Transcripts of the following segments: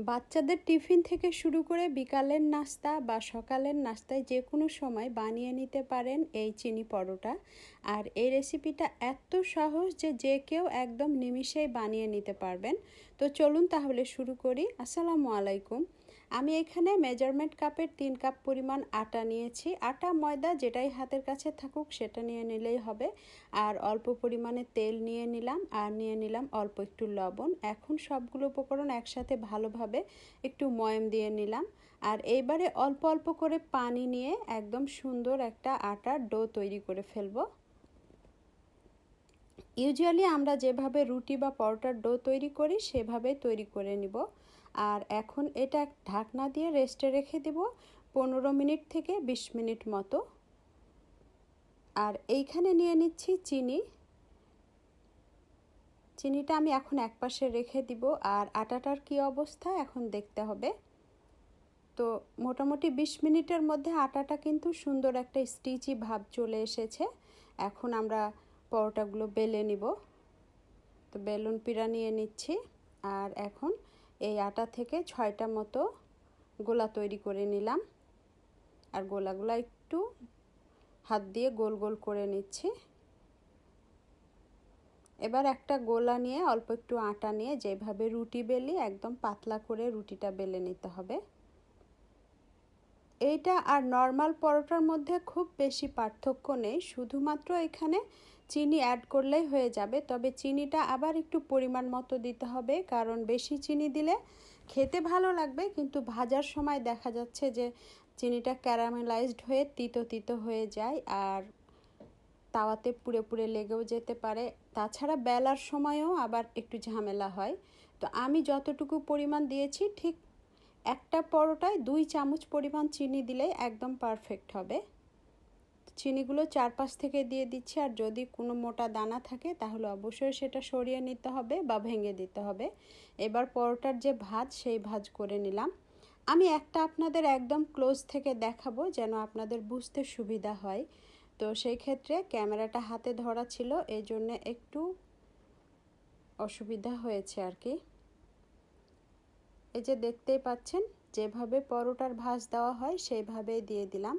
বাচ্চাদের টিফিন থেকে শুরু করে বিকালের নাস্তা বা সকালের নাস্তায় যে কোনো সময় বানিয়ে নিতে পারেন এই চিনি পরোটা। আর এই রেসিপিটা এত সহজ যে যে কেউ একদম নিমিষেই বানিয়ে নিতে পারবেন। তো চলুন তাহলে শুরু করি। আসসালামু আলাইকুম। আমি এখানে মেজারমেন্ট কাপের 3 কাপ পরিমাণ আটা নিয়েছি। আটা ময়দা যেটাই হাতের কাছে থাকুক সেটা নিয়ে নিলেই হবে। আর অল্প পরিমাণে তেল নিয়ে নিলাম, আর নিয়ে নিলাম অল্প একটু লবণ। এখন সবগুলো উপকরণ একসাথে ভালোভাবে একটু ময়াম দিয়ে নিলাম। আর এইবারে অল্প অল্প করে পানি নিয়ে একদম সুন্দর একটা আটার ডো তৈরি করে ফেলবো। ইউজুয়ালি আমরা যেভাবে রুটি বা পরোটার ডো তৈরি করি সেভাবে তৈরি করে নিব। আর এখন এটা ঢাকনা দিয়ে রেস্টে রেখে দেব 15 মিনিট থেকে 20 মিনিট মতো। আর এইখানে নিয়ে নিচ্ছি চিনিটা আমি এখন একপাশে রেখে দিব। আর আটাটার কি অবস্থা এখন দেখতে হবে। তো মোটামুটি 20 মিনিটের মধ্যে আটাটা কিন্তু সুন্দর একটা স্টিচি ভাব চলে এসেছে। এখন আমরা পরোটাগুলো বেলে নিব। তো বেলুন পিড়া নিয়ে নিচ্ছি। আর এখন এই আটা থেকে 6টা মতো গোলা তৈরি করে নিলাম। আর গোলাগুলো একটু হাত দিয়ে গোল গোল করে নিচ্ছি। এবার একটা গোলা নিয়ে অল্প একটু আটা নিয়ে যেভাবে রুটি বেলি একদম পাতলা করে রুটিটা বেলে নিতে হবে। এইটা আর নর্মাল পরোটার মধ্যে খুব বেশি পার্থক্য নেই, শুধুমাত্র এখানে চিনি অ্যাড করলেই হয়ে যাবে। তবে চিনিটা আবার একটু পরিমাণ মতো দিতে হবে, কারণ বেশি চিনি দিলে খেতে ভালো লাগবে কিন্তু ভাজার সময় দেখা যাচ্ছে যে চিনিটা ক্যারামেলাইজড হয়ে তিতো তিতো হয়ে যায় আর তাওয়াতে পুড়ে পুড়ে লেগেও যেতে পারে। তাছাড়া বেলার সময়ও আবার একটু ঝামেলা হয়। তো আমি যতটুকু পরিমাণ দিয়েছি ঠিক একটা পরোটায় 2 চামচ পরিমাণ চিনি দিলেই একদম পারফেক্ট হবে। চিনিগুলো 4-5 থেকে দিয়ে দিচ্ছি। আর যদি কোনো মোটা দানা থাকে তাহলে অবশ্যই সেটা সরিয়ে নিতে হবে বা ভেঙে দিতে হবে। এবার পরোটার যে ভাঁজ সেই ভাঁজ করে নিলাম। আমি একটা আপনাদের একদম ক্লোজ থেকে দেখাবো যেন আপনাদের বুঝতে সুবিধা হয়। তো সেই ক্ষেত্রে ক্যামেরাটা হাতে ধরা ছিল, এই জন্য একটু অসুবিধা হয়েছে আর কি। এই যে দেখতেই পাচ্ছেন যেভাবে পরোটার ভাঁজ দেওয়া হয় সেইভাবেই দিয়ে দিলাম।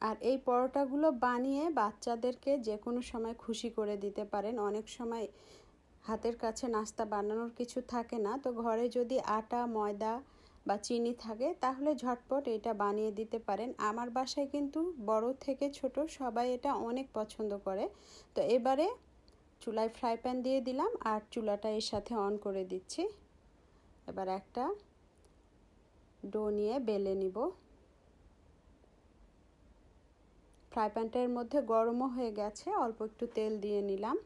আর এই পরোটাগুলো বানিয়ে বাচ্চাদেরকে যে কোনো সময় খুশি করে দিতে পারেন। অনেক সময় হাতের কাছে নাস্তা বানানোর কিছু থাকে না, তো ঘরে যদি আটা ময়দা বা চিনি থাকে তাহলে ঝটপট এটা বানিয়ে দিতে পারেন। আমার বাসায় কিন্তু বড় থেকে ছোট সবাই এটা অনেক পছন্দ করে। তো এবারে চুলায় ফ্রাই প্যান দিয়ে দিলাম আর চুলাটা এর সাথে অন করে দিচ্ছি। এবার একটা ডো নিয়ে বেলে নিব। ফ্রাই প্যানটার মধ্যে গরমও হয়ে গেছে, অল্প একটু তেল দিয়ে নিলাম।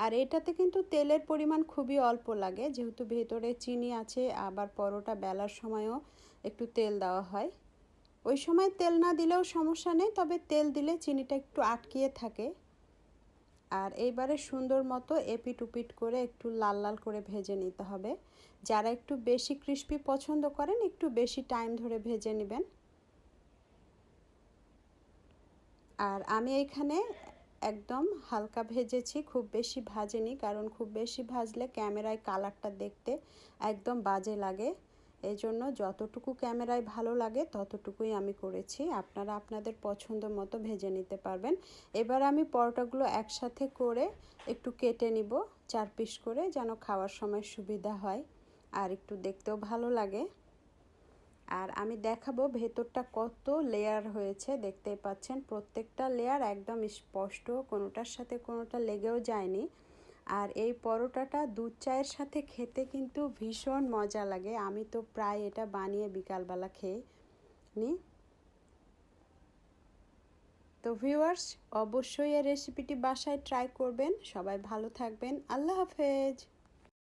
আর এটাতে কিন্তু তেলের পরিমাণ খুবই অল্প লাগে, যেহেতু ভেতরে চিনি আছে আবার পরোটা বেলার সময়ও একটু তেল দেওয়া হয়। ওই সময় তেল না দিলেও সমস্যা নেই, তবে তেল দিলে চিনিটা একটু আটকিয়ে থাকে। আর এইবারে সুন্দর মতো এপিট উপিট করে একটু লাল লাল করে ভেজে নিতে হবে। যারা একটু বেশি ক্রিস্পি পছন্দ করেন একটু বেশি টাইম ধরে ভেজে নেবেন। আর আমি এখানে একদম হালকা ভেজেছি, খুব বেশি ভাজিনি, কারণ খুব বেশি ভাজলে ক্যামেরায় কালারটা দেখতে একদম বাজে লাগে। এই জন্য যতটুকু ক্যামেরায় ভালো লাগে ততটুকুই আমি করেছি। আপনারা আপনাদের পছন্দ মতো ভেজে নিতে পারবেন। এবার আমি পরোটাগুলো একসাথে করে একটু কেটে নিব 4 পিস করে, যেন খাওয়ার সময় সুবিধা হয় আর একটু দেখতেও ভালো লাগে। আর আমি দেখাবো ভেতরটা কত লেয়ার হয়েছে, দেখতেই পাচ্ছেন প্রত্যেকটা লেয়ার একদম স্পষ্ট, কোনোটার সাথে কোনোটা লেগেও যায়নি। আর এই পরোটাটা দুধ চায়ের সাথে খেতে কিন্তু ভীষণ মজা লাগে। আমি তো প্রায় এটা বানিয়ে বিকালবেলা খেয়ে নিই। তো ভিউয়ার্স, অবশ্যই এই রেসিপিটি বাসায় ট্রাই করবেন। সবাই ভালো থাকবেন। আল্লাহ হাফেজ।